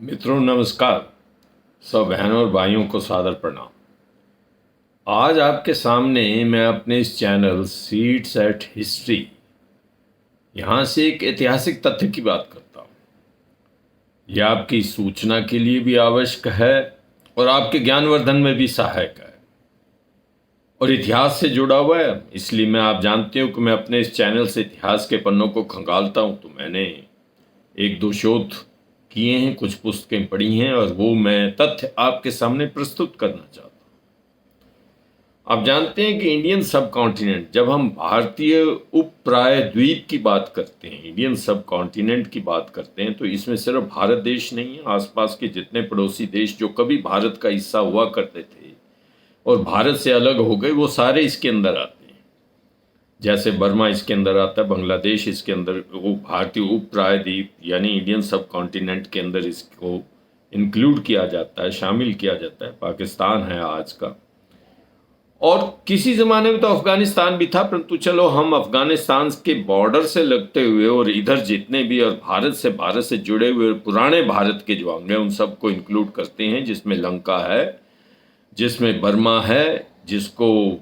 मित्रों नमस्कार। सब बहनों और भाइयों को सादर प्रणाम। आज आपके सामने मैं अपने इस चैनल सीड्स एट हिस्ट्री यहाँ से एक ऐतिहासिक तथ्य की बात करता हूँ। यह आपकी सूचना के लिए भी आवश्यक है और आपके ज्ञानवर्धन में भी सहायक है और इतिहास से जुड़ा हुआ है। इसलिए मैं आप जानते हो कि मैं अपने इस चैनल से इतिहास के पन्नों को खंगालता हूँ। तो मैंने एक दो शोध किए हैं, कुछ पुस्तकें पढ़ी हैं और वो मैं तथ्य आपके सामने प्रस्तुत करना चाहता हूँ। आप जानते हैं कि इंडियन सब कॉन्टिनेंट, जब हम भारतीय उपप्रायद्वीप की बात करते हैं, इंडियन सब कॉन्टिनेंट की बात करते हैं, तो इसमें सिर्फ भारत देश नहीं है, आसपास के जितने पड़ोसी देश जो कभी भारत का हिस्सा हुआ करते थे और भारत से अलग हो गए, वो सारे इसके अंदर आते हैं। जैसे बर्मा इसके अंदर आता है, बांग्लादेश इसके अंदर, वो भारतीय उपप्रायद्वीप यानी इंडियन सब कॉन्टिनेंट के अंदर इसको इंक्लूड किया जाता है, शामिल किया जाता है। पाकिस्तान है आज का, और किसी ज़माने में तो अफगानिस्तान भी था, परंतु चलो हम अफगानिस्तान के बॉर्डर से लगते हुए और इधर जितने भी और भारत से जुड़े हुए पुराने भारत के जो अंग हैं उन सबको इंक्लूड करते हैं, जिसमें लंका है, जिसमें बर्मा है, जिसको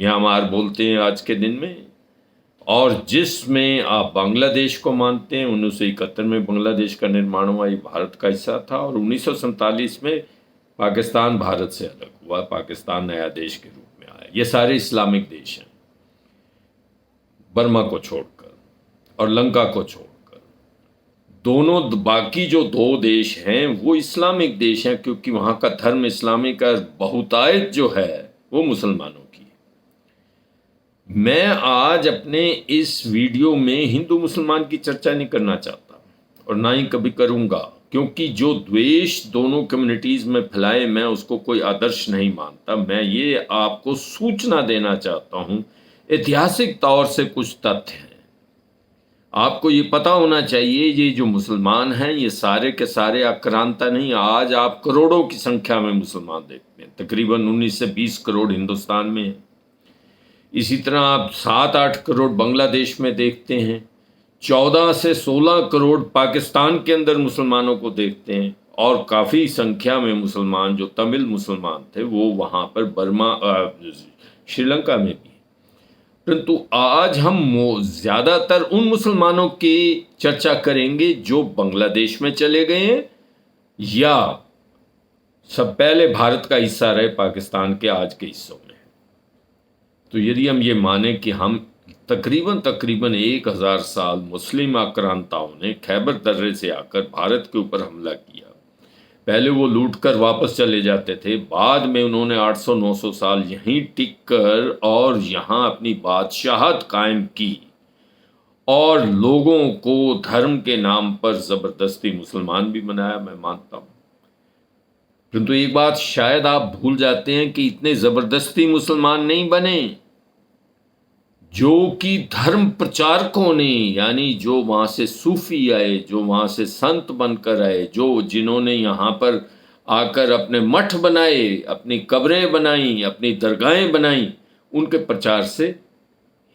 म्यांमार बोलते हैं आज के दिन में, और जिसमें आप बांग्लादेश को मानते हैं। 1971 में बांग्लादेश का निर्माण हुआ, ये भारत का हिस्सा था, और 1947 में पाकिस्तान भारत से अलग हुआ, पाकिस्तान नया देश के रूप में आया। ये सारे इस्लामिक देश हैं, बर्मा को छोड़कर और लंका को छोड़कर। दोनों बाकी जो दो देश हैं वो इस्लामिक देश हैं, क्योंकि वहाँ का धर्म इस्लामिक का बहुतायत जो है वो मुसलमानों की है। मैं आज अपने इस वीडियो में हिंदू मुसलमान की चर्चा नहीं करना चाहता और ना ही कभी करूँगा, क्योंकि जो द्वेष दोनों कम्युनिटीज़ में फैलाए, मैं उसको कोई आदर्श नहीं मानता। मैं ये आपको सूचना देना चाहता हूँ, ऐतिहासिक तौर से कुछ तथ्य हैं। आपको ये पता होना चाहिए, ये जो मुसलमान हैं ये सारे के सारे आक्रांता नहीं। आज आप करोड़ों की संख्या में मुसलमान देखते हैं, तकरीबन 19 से 20 करोड़ हिंदुस्तान में हैं। इसी तरह आप 7-8 करोड़ बांग्लादेश में देखते हैं, 14 से 16 करोड़ पाकिस्तान के अंदर मुसलमानों को देखते हैं, और काफ़ी संख्या में मुसलमान जो तमिल मुसलमान थे वो वहाँ पर बर्मा श्रीलंका में भी। परंतु आज हम ज़्यादातर उन मुसलमानों की चर्चा करेंगे जो बांग्लादेश में चले गए हैं या सब पहले भारत का हिस्सा रहे पाकिस्तान के आज के हिस्सों में। तो यदि हम ये माने कि हम तकरीबन 1000 साल मुस्लिम आक्रांताओं ने खैबर दर्रे से आकर भारत के ऊपर हमला किया, पहले वो लूट कर वापस चले जाते थे, बाद में उन्होंने 800-900 साल यहीं टिक कर और यहाँ अपनी बादशाहत कायम की और लोगों को धर्म के नाम पर ज़बरदस्ती मुसलमान भी बनाया, मैं मानता हूँ। परंतु एक बात शायद आप भूल जाते हैं कि इतने ज़बरदस्ती मुसलमान नहीं बने, जो कि धर्म प्रचारकों ने, यानी जो वहाँ से सूफी आए, जो वहाँ से संत बनकर आए, जिन्होंने यहाँ पर आकर अपने मठ बनाए, अपनी कब्रें बनाई, अपनी दरगाहें बनाई, उनके प्रचार से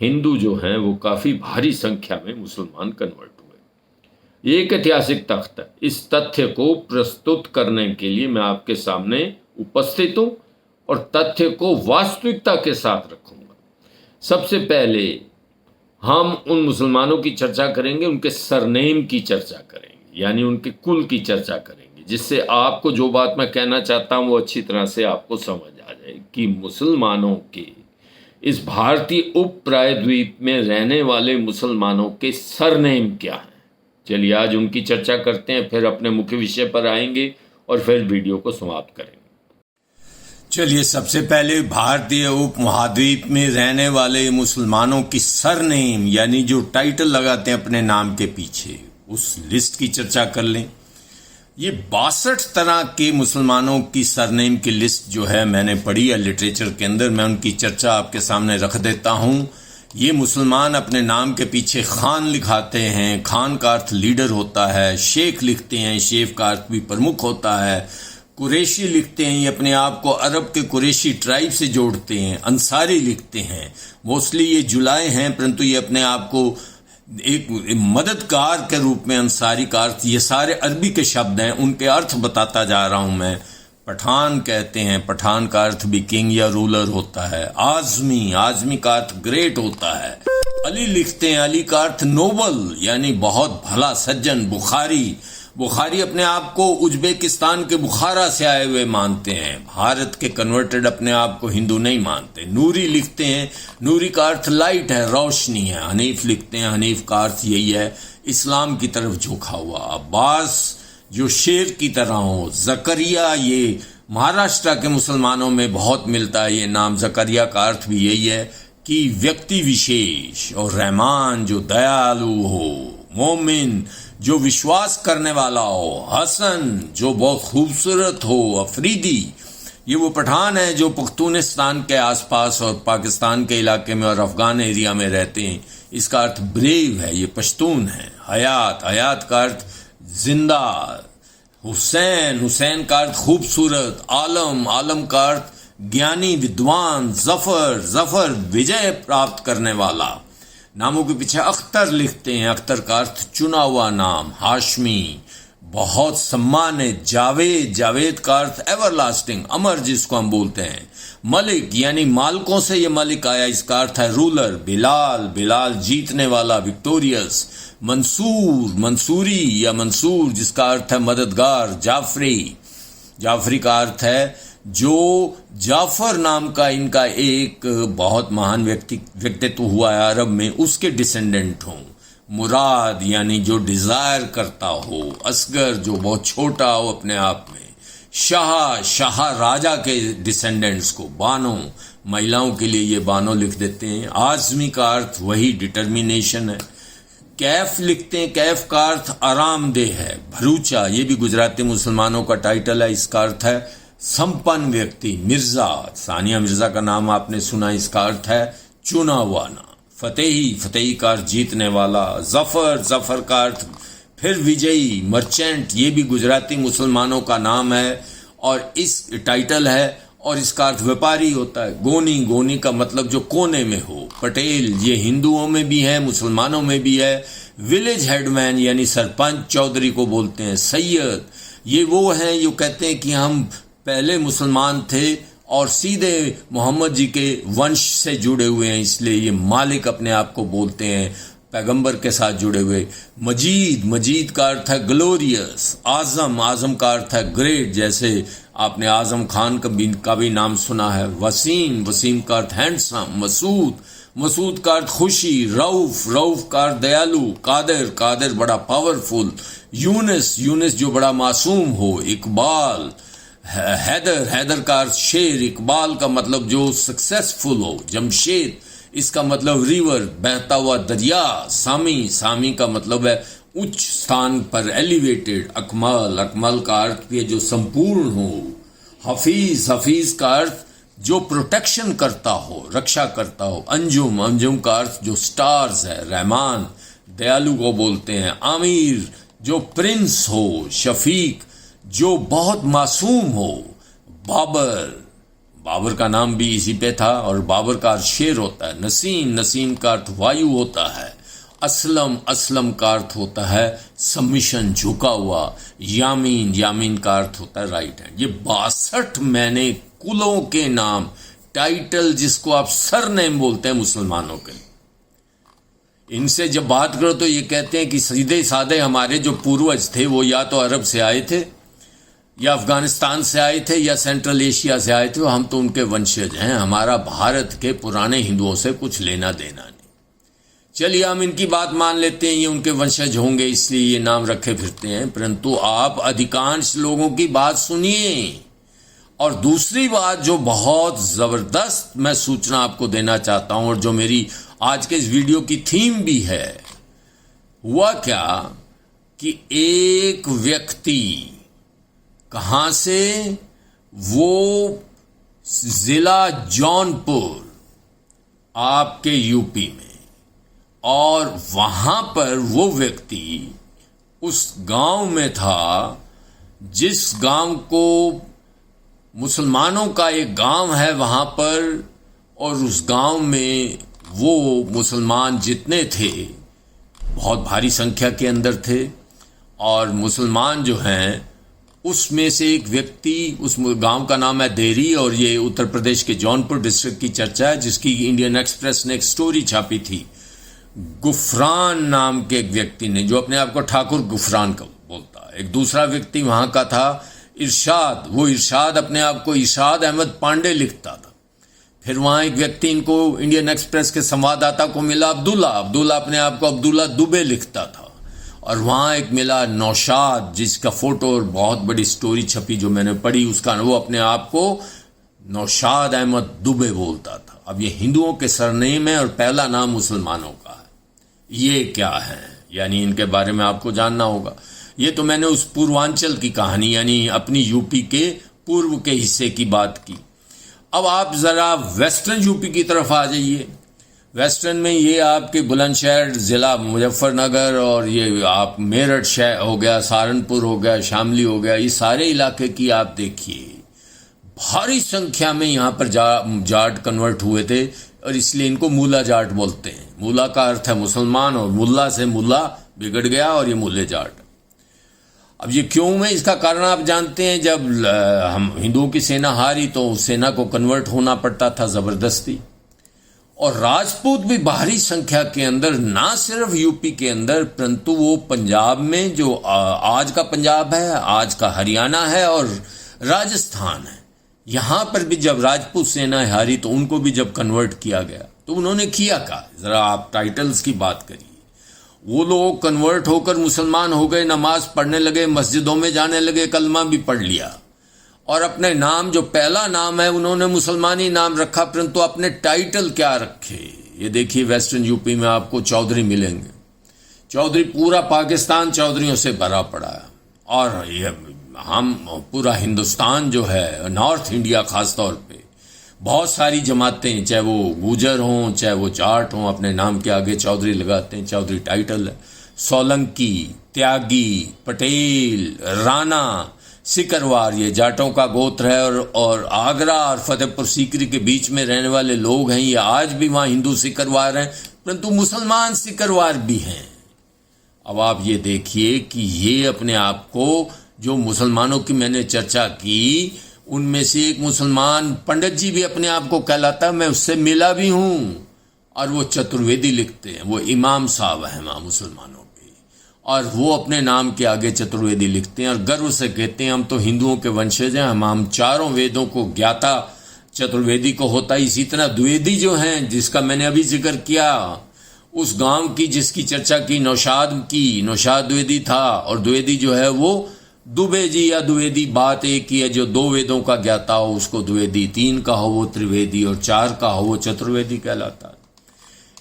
हिंदू जो हैं वो काफ़ी भारी संख्या में मुसलमान कन्वर्ट हुए। ये एक ऐतिहासिक तथ्य है। इस तथ्य को प्रस्तुत करने के लिए मैं आपके सामने उपस्थित हूँ और तथ्य को वास्तविकता के साथ रखूँगा। सबसे पहले हम उन मुसलमानों की चर्चा करेंगे, उनके सरनेम की चर्चा करेंगे, यानी उनके कुल की चर्चा करेंगे, जिससे आपको जो बात मैं कहना चाहता हूँ वो अच्छी तरह से आपको समझ आ जाए कि मुसलमानों के, इस भारतीय उपप्रायद्वीप में रहने वाले मुसलमानों के सरनेम क्या हैं। चलिए आज उनकी चर्चा करते हैं, फिर अपने मुख्य विषय पर आएंगे और फिर वीडियो को समाप्त करेंगे। चलिए सबसे पहले भारतीय उपमहाद्वीप में रहने वाले मुसलमानों की सरनेम, यानी जो टाइटल लगाते हैं अपने नाम के पीछे, उस लिस्ट की चर्चा कर लें। ये 62 तरह के मुसलमानों की सरनेम की लिस्ट जो है मैंने पढ़ी है लिटरेचर के अंदर, मैं उनकी चर्चा आपके सामने रख देता हूँ। ये मुसलमान अपने नाम के पीछे खान लिखाते हैं, खान का अर्थ लीडर होता है, शेख लिखते हैं, शेख का अर्थ भी प्रमुख होता है, कुरैशी लिखते हैं, ये अपने आप को अरब के कुरैशी ट्राइब से जोड़ते हैं, अंसारी लिखते हैं, मोस्टली ये जुलाए हैं, परंतु ये अपने आप को एक मददगार के रूप में अंसारी का अर्थ, ये सारे अरबी के शब्द हैं, उनके अर्थ बताता जा रहा हूं मैं। पठान कहते हैं, पठान का अर्थ भी किंग या रूलर होता है। आजमी, आजमी का अर्थ ग्रेट होता है। अली लिखते हैं, अली का अर्थ नोबल यानी बहुत भला सज्जन। बुखारी, बुखारी अपने आप को उज्बेकिस्तान के बुखारा से आए हुए मानते हैं, भारत के कन्वर्टेड अपने आप को हिंदू नहीं मानते। नूरी लिखते हैं, नूरी का अर्थ लाइट है, रोशनी है। हनीफ लिखते हैं, हनीफ का अर्थ यही है, इस्लाम की तरफ झुका हुआ। अब्बास जो शेर की तरह हो। जकरिया, ये महाराष्ट्र के मुसलमानों में बहुत मिलता है ये नाम, जकरिया का अर्थ भी यही है कि व्यक्ति विशेष। और रहमान जो दयालु हो। मोमिन जो विश्वास करने वाला हो। हसन जो बहुत खूबसूरत हो। अफरीदी, ये वो पठान है जो पख्तूनिस्तान के आसपास और पाकिस्तान के इलाके में और अफगान एरिया में रहते हैं। इसका अर्थ ब्रेव है, ये पश्तून है। हयात, हयात का अर्थ जिंदा। हुसैन, हुसैन का अर्थ खूबसूरत। आलम, आलम का अर्थ ज्ञानी विद्वान। जफर, जफर विजय प्राप्त करने वाला। नामों के पीछे अख्तर लिखते हैं, अख्तर का अर्थ चुना हुआ नाम। हाशमी बहुत सम्मानित। जावेद, जावेद का अर्थ एवरलास्टिंग, अमर जिसको हम बोलते हैं। मलिक यानी मालिकों से ये मलिक आया, इसका अर्थ है रूलर। बिलाल, बिलाल जीतने वाला, विक्टोरियस। मंसूर, मंसूरी या मंसूर जिसका अर्थ है मददगार। जाफरी, जाफरी का अर्थ है जो जाफर नाम का इनका एक बहुत महान व्यक्तित्व हुआ है अरब में, उसके डिसेंडेंट हों। मुराद यानी जो डिजायर करता हो। असगर जो बहुत छोटा हो अपने आप में। शाह, शाह राजा के डिसेंडेंट्स को। बानो, महिलाओं के लिए ये बानो लिख देते हैं। आजमी का अर्थ वही डिटर्मिनेशन है। कैफ लिखते हैं, कैफ का अर्थ आरामदेह है। भरूचा, ये भी गुजराती मुसलमानों का टाइटल है, इसका अर्थ है संपन्न व्यक्ति। मिर्जा, सानिया मिर्जा का नाम आपने सुना, इसका अर्थ है चुना हुआ ना। फतेही, फतेही का अर्थ जीतने वाला। जफर, जफर का अर्थ फिर विजयी। मर्चेंट, ये भी गुजराती मुसलमानों का नाम है और इस टाइटल है और इसका अर्थ व्यापारी होता है। गोनी, गोनी का मतलब जो कोने में हो। पटेल, ये हिंदुओं में भी है मुसलमानों में भी है। विलेज हेडमैन यानी सरपंच, चौधरी को बोलते हैं। सैयद, ये वो हैं जो कहते हैं कि हम पहले मुसलमान थे और सीधे मोहम्मद जी के वंश से जुड़े हुए हैं, इसलिए ये मालिक अपने आप को बोलते हैं, पैगंबर के साथ जुड़े हुए। मजीद, मजीद का अर्थ है ग्लोरियस। आजम, आजम का अर्थ है ग्रेट, जैसे आपने आजम खान का भी नाम सुना है। वसीम, वसीम का अर्थ हैंडसम। मसूद, मसूद का अर्थ खुशी। रऊफ, रऊफ का अर्थ दयालु। कादिर, कादिर बड़ा पावरफुल। यूनिस, यूनिस जो बड़ा मासूम हो। इकबाल, हैदर, हैदर का अर्थ शेर। इकबाल का मतलब जो सक्सेसफुल हो। जमशेद, इसका मतलब रिवर, बहता हुआ दरिया। सामी, सामी का मतलब है उच्च स्थान पर, एलिवेटेड। अकमल, अकमल का अर्थ भी है जो संपूर्ण हो। हफीज, हफीज का अर्थ जो प्रोटेक्शन करता हो, रक्षा करता हो। अंजुम, अंजुम का अर्थ जो स्टार्स है। रहमान, दयालु को बोलते हैं। आमिर, जो प्रिंस हो। शफीक, जो बहुत मासूम हो। बाबर, बाबर का नाम भी इसी पे था और बाबर का अर्थ शेर होता है। नसीम, नसीम का अर्थ वायु होता है। असलम, असलम का अर्थ होता है सबमिशन, झुका हुआ। यामीन, यामीन का अर्थ होता है राइट हैंड। ये 62 मैंने कुलों के नाम, टाइटल जिसको आप सरनेम बोलते हैं मुसलमानों के। इनसे जब बात करो तो ये कहते हैं कि सीधे साधे हमारे जो पूर्वज थे वो या तो अरब से आए थे या अफगानिस्तान से आए थे या सेंट्रल एशिया से आए थे, हम तो उनके वंशज हैं, हमारा भारत के पुराने हिंदुओं से कुछ लेना देना नहीं। चलिए हम इनकी बात मान लेते हैं, ये उनके वंशज होंगे इसलिए ये नाम रखे फिरते हैं, परंतु आप अधिकांश लोगों की बात सुनिए। और दूसरी बात जो बहुत ज़बरदस्त मैं सूचना आपको देना चाहता हूं और जो मेरी आज के इस वीडियो की थीम भी है, हुआ क्या कि एक व्यक्ति कहां से, वो जिला जौनपुर आपके यूपी में, और वहां पर वो व्यक्ति उस गांव में था जिस गांव को मुसलमानों का एक गांव है वहां पर, और उस गांव में वो मुसलमान जितने थे बहुत भारी संख्या के अंदर थे। और मुसलमान जो हैं उसमें से एक व्यक्ति, उस गांव का नाम है देरी, और ये उत्तर प्रदेश के जौनपुर डिस्ट्रिक्ट की चर्चा है, जिसकी इंडियन एक्सप्रेस ने एक स्टोरी छापी थी। गुफरान नाम के एक व्यक्ति ने, जो अपने आप को ठाकुर गुफरान का बोलता है। एक दूसरा व्यक्ति वहां का था इरशाद, वो इरशाद अपने आप को इरशाद अहमद पांडे लिखता था। फिर वहां एक व्यक्ति इनको इंडियन एक्सप्रेस के संवाददाता को मिला अब्दुल्ला, अब्दुल्ला अपने आप को अब्दुल्ला दुबे लिखता था। और वहां एक मिला नौशाद, जिसका फोटो और बहुत बड़ी स्टोरी छपी जो मैंने पढ़ी, उसका वो अपने आप को नौशाद अहमद दुबे बोलता था। अब ये हिंदुओं के सरनेम है और पहला नाम मुसलमानों का है। ये क्या है, यानी इनके बारे में आपको जानना होगा। ये तो मैंने उस पूर्वांचल की कहानी, यानी अपनी यूपी के पूर्व के हिस्से की बात की। अब आप जरा वेस्टर्न यूपी की तरफ आ जाइए। वेस्टर्न में ये आपके बुलंदशहर जिला मुजफ्फरनगर, और ये आप मेरठ शहर हो गया, सहारनपुर हो गया, शामली हो गया, ये सारे इलाके की आप देखिए भारी संख्या में यहाँ पर जाट कन्वर्ट हुए थे, और इसलिए इनको मूला जाट बोलते हैं। मूला का अर्थ है मुसलमान, और मुल्ला से मुल्ला बिगड़ गया और ये मूले जाट। अब ये क्यों है, इसका कारण आप जानते हैं। जब हम हिंदुओं की सेना हारी तो उस सेना को कन्वर्ट होना पड़ता था जबरदस्ती। और राजपूत भी भारी संख्या के अंदर, ना सिर्फ यूपी के अंदर, परंतु वो पंजाब में, जो आज का पंजाब है, आज का हरियाणा है और राजस्थान है, यहां पर भी जब राजपूत सेना हारी तो उनको भी जब कन्वर्ट किया गया तो उन्होंने किया क्या। जरा आप टाइटल्स की बात करिए। वो लोग कन्वर्ट होकर मुसलमान हो गए, नमाज पढ़ने लगे, मस्जिदों में जाने लगे, कलमा भी पढ़ लिया, और अपने नाम, जो पहला नाम है, उन्होंने मुसलमानी नाम रखा, परंतु अपने टाइटल क्या रखे। ये देखिए वेस्टर्न यूपी में आपको चौधरी मिलेंगे। चौधरी, पूरा पाकिस्तान चौधरियों से भरा पड़ा है। और ये हम पूरा हिंदुस्तान जो है, नॉर्थ इंडिया खास तौर पे, बहुत सारी जमातें, चाहे वो गुजर हों चाहे वो जाट हों, अपने नाम के आगे चौधरी लगाते हैं। चौधरी टाइटल है। सोलंकी, त्यागी, पटेल, राणा, सिकरवार, ये जाटों का गोत्र है। और आगरा और फतेहपुर सीकरी के बीच में रहने वाले लोग हैं। ये आज भी वहाँ हिंदू सिकरवार हैं, परंतु मुसलमान सिकरवार भी हैं। अब आप ये देखिए कि ये अपने आप को, जो मुसलमानों की मैंने चर्चा की, उनमें से एक मुसलमान पंडित जी भी अपने आप को कहलाता है। मैं उससे मिला भी हूं, और वो चतुर्वेदी लिखते हैं। वो इमाम साहब हैं वहाँ मुसलमानों के, और वो अपने नाम के आगे चतुर्वेदी लिखते हैं और गर्व से कहते हैं हम तो हिंदुओं के वंशज हैं, हम चारों वेदों को ज्ञाता चतुर्वेदी को होता है। इसी तरह द्विवेदी जो हैं, जिसका मैंने अभी जिक्र किया, उस गांव की जिसकी चर्चा की, नौशाद की, नौशाद द्विवेदी था, और द्विवेदी जो है वो दुबे जी या द्विवेदी, बात एक ही है। जो दो वेदों का ज्ञाता हो उसको द्विवेदी, तीन का हो वो त्रिवेदी, और चार का हो वो चतुर्वेदी कहलाता है।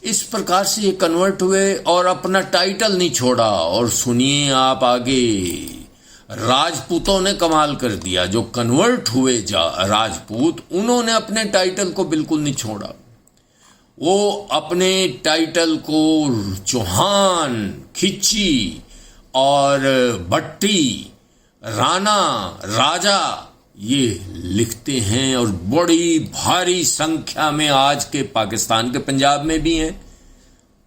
इस प्रकार से ये कन्वर्ट हुए और अपना टाइटल नहीं छोड़ा। और सुनिए आप आगे, राजपूतों ने कमाल कर दिया। जो कन्वर्ट हुए राजपूत, उन्होंने अपने टाइटल को बिल्कुल नहीं छोड़ा। वो अपने टाइटल को चौहान, खिच्ची और भट्टी, राणा, राजा, ये लिखते हैं। और बड़ी भारी संख्या में आज के पाकिस्तान के पंजाब में भी हैं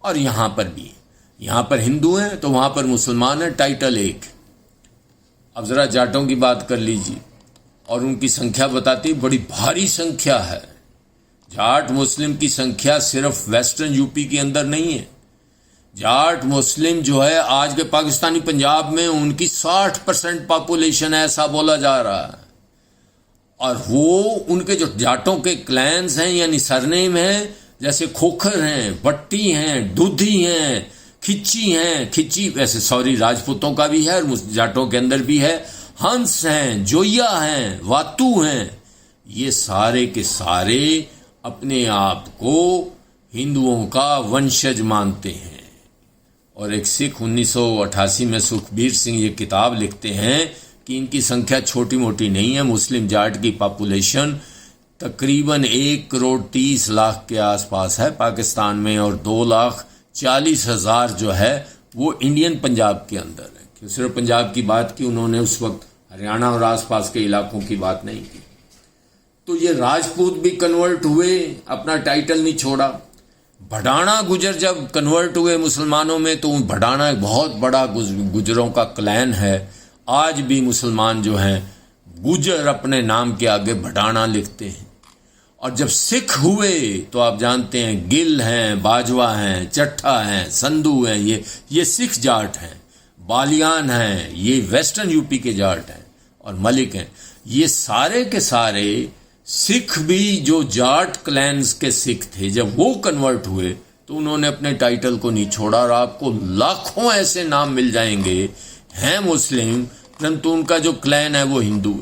और यहां पर भी। यहां पर हिंदू हैं तो वहां पर मुसलमान है, टाइटल एक। अब जरा जाटों की बात कर लीजिए, और उनकी संख्या बताती, बड़ी भारी संख्या है। जाट मुस्लिम की संख्या सिर्फ वेस्टर्न यूपी के अंदर नहीं है। जाट मुस्लिम जो है आज के पाकिस्तानी पंजाब में, उनकी 60% पॉपुलेशन है, ऐसा बोला जा रहा है। और वो उनके जो जाटों के क्लैंस हैं, यानी सरनेम हैं, जैसे खोखर हैं, भट्टी हैं, दूधी हैं, खिच्ची हैं। खिच्ची वैसे राजपूतों का भी है और जाटों के अंदर भी है। हंस हैं, जोया हैं, वातू हैं। ये सारे के सारे अपने आप को हिंदुओं का वंशज मानते हैं। और एक सिख 1988 में सुखबीर सिंह ये किताब लिखते हैं कि इनकी संख्या छोटी मोटी नहीं है। मुस्लिम जाट की पॉपुलेशन तकरीबन 1,30,00,000 के आसपास है पाकिस्तान में, और 2,40,000 जो है वो इंडियन पंजाब के अंदर है। क्यों सिर्फ पंजाब की बात की उन्होंने, उस वक्त हरियाणा और आसपास के इलाकों की बात नहीं की। तो ये राजपूत भी कन्वर्ट हुए, अपना टाइटल नहीं छोड़ा। भडाना गुजर जब कन्वर्ट हुए मुसलमानों में, तो भडाना एक बहुत बड़ा गुजरों का क्लैन है। आज भी मुसलमान जो हैं गुजर अपने नाम के आगे भडाना लिखते हैं। और जब सिख हुए तो आप जानते हैं गिल हैं, बाजवा हैं, चट्ठा हैं, संधू हैं, ये सिख जाट हैं। बालियान हैं, ये वेस्टर्न यूपी के जाट हैं। और मलिक हैं, ये सारे के सारे सिख भी जो जाट क्लैंस के सिख थे, जब वो कन्वर्ट हुए तो उन्होंने अपने टाइटल को नहीं छोड़ा। और आपको लाखों ऐसे नाम मिल जाएंगे हैं मुस्लिम, परंतु उनका जो क्लैन है वो हिंदू।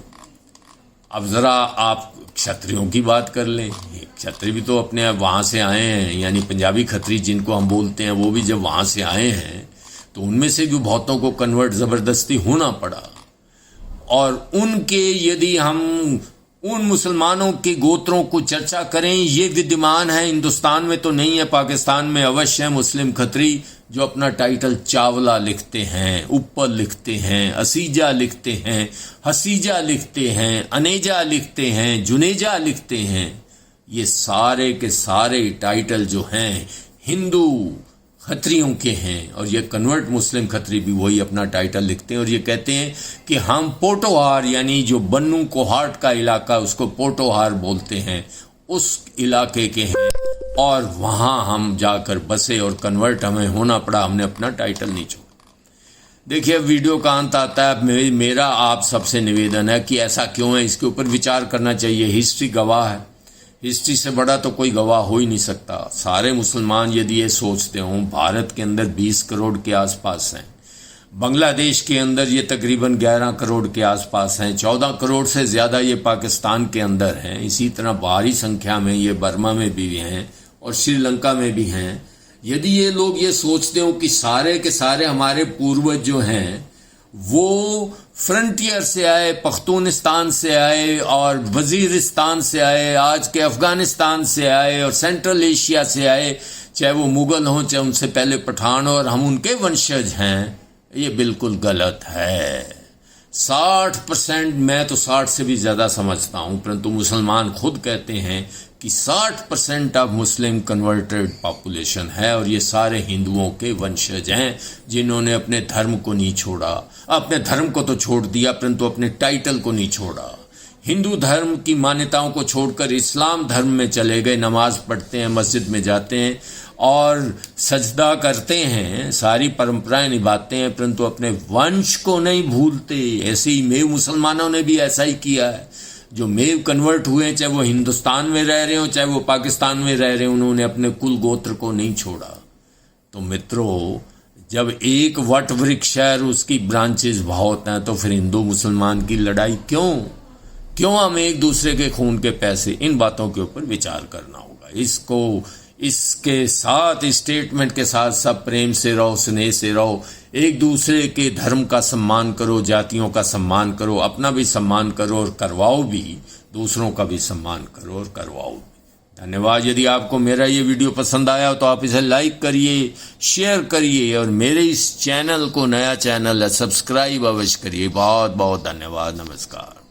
अब जरा आप क्षत्रियों की बात कर लें, क्षत्रिय भी तो अपने वहाँ से आए हैं, यानी पंजाबी खत्री जिनको हम बोलते हैं, वो भी जब वहाँ से आए हैं तो उनमें से भी बहुतों को कन्वर्ट ज़बरदस्ती होना पड़ा। और उनके यदि हम उन मुसलमानों के गोत्रों को चर्चा करें, ये विद्यमान है, हिंदुस्तान में तो नहीं है, पाकिस्तान में अवश्य है मुस्लिम खत्री जो अपना टाइटल चावला लिखते हैं, उप्पल लिखते हैं, असीजा लिखते हैं, हसीजा लिखते हैं, अनेजा लिखते हैं, जुनेजा लिखते हैं। ये सारे के सारे टाइटल जो हैं हिंदू खत्रियों के हैं। और ये कन्वर्ट मुस्लिम खत्री भी वही अपना टाइटल लिखते हैं और ये कहते हैं कि हम पोटोहार, यानी जो बन्नू कोहाट का इलाका उसको पोटोहार बोलते हैं, उस इलाके के हैं और वहाँ हम जाकर बसे और कन्वर्ट हमें होना पड़ा, हमने अपना टाइटल नहीं छोड़ा। देखिए, अब वीडियो का अंत आता है। मेरा आप सबसे निवेदन है कि ऐसा क्यों है, इसके ऊपर विचार करना चाहिए। हिस्ट्री गवाह है, हिस्ट्री से बड़ा तो कोई गवाह हो ही नहीं सकता। सारे मुसलमान यदि ये सोचते हों, भारत के अंदर 20 करोड़ के आसपास हैं, बांग्लादेश के अंदर ये तकरीबन 11 करोड़ के आसपास हैं, 14 करोड़ से ज़्यादा ये पाकिस्तान के अंदर हैं, इसी तरह भारी संख्या में ये बर्मा में भी हैं और श्रीलंका में भी हैं। यदि ये लोग ये सोचते हो कि सारे के सारे हमारे पूर्वज जो हैं वो फ्रंटियर से आए, पख्तूनिस्तान से आए और वजीरिस्तान से आए, आज के अफगानिस्तान से आए और सेंट्रल एशिया से आए, चाहे वो मुगल हों चाहे उनसे पहले पठान हो, और हम उनके वंशज हैं, ये बिल्कुल गलत है। 60%, मैं तो 60 से भी ज़्यादा समझता हूँ, परंतु मुसलमान खुद कहते हैं कि 60% ऑफ मुस्लिम कन्वर्टेड पॉपुलेशन है और ये सारे हिंदुओं के वंशज हैं जिन्होंने अपने धर्म को नहीं छोड़ा। अपने धर्म को तो छोड़ दिया परंतु अपने टाइटल को नहीं छोड़ा। हिंदू धर्म की मान्यताओं को छोड़कर इस्लाम धर्म में चले गए, नमाज पढ़ते हैं, मस्जिद में जाते हैं और सजदा करते हैं, सारी परंपराएं निभाते हैं, परंतु अपने वंश को नहीं भूलते। ऐसे ही मेव मुसलमानों ने भी ऐसा ही किया है। जो मेव कन्वर्ट हुए, चाहे वो हिंदुस्तान में रह रहे हो चाहे वो पाकिस्तान में रह रहे हो, उन्होंने अपने कुल गोत्र को नहीं छोड़ा। तो मित्रों, जब एक वट वृक्ष है और उसकी ब्रांचेस बहुत हैं, तो फिर हिंदू मुसलमान की लड़ाई क्यों हम एक दूसरे के खून के पैसे? इन बातों के ऊपर विचार करना होगा। इसके साथ, स्टेटमेंट के साथ सब प्रेम से रहो, स्नेह से रहो, एक दूसरे के धर्म का सम्मान करो, जातियों का सम्मान करो, अपना भी सम्मान करो और करवाओ भी, दूसरों का भी सम्मान करो और करवाओ भी। धन्यवाद। यदि आपको मेरा ये वीडियो पसंद आया हो तो आप इसे लाइक करिए, शेयर करिए और मेरे इस चैनल को, नया चैनल है, सब्सक्राइब अवश्य करिए। बहुत बहुत धन्यवाद। नमस्कार।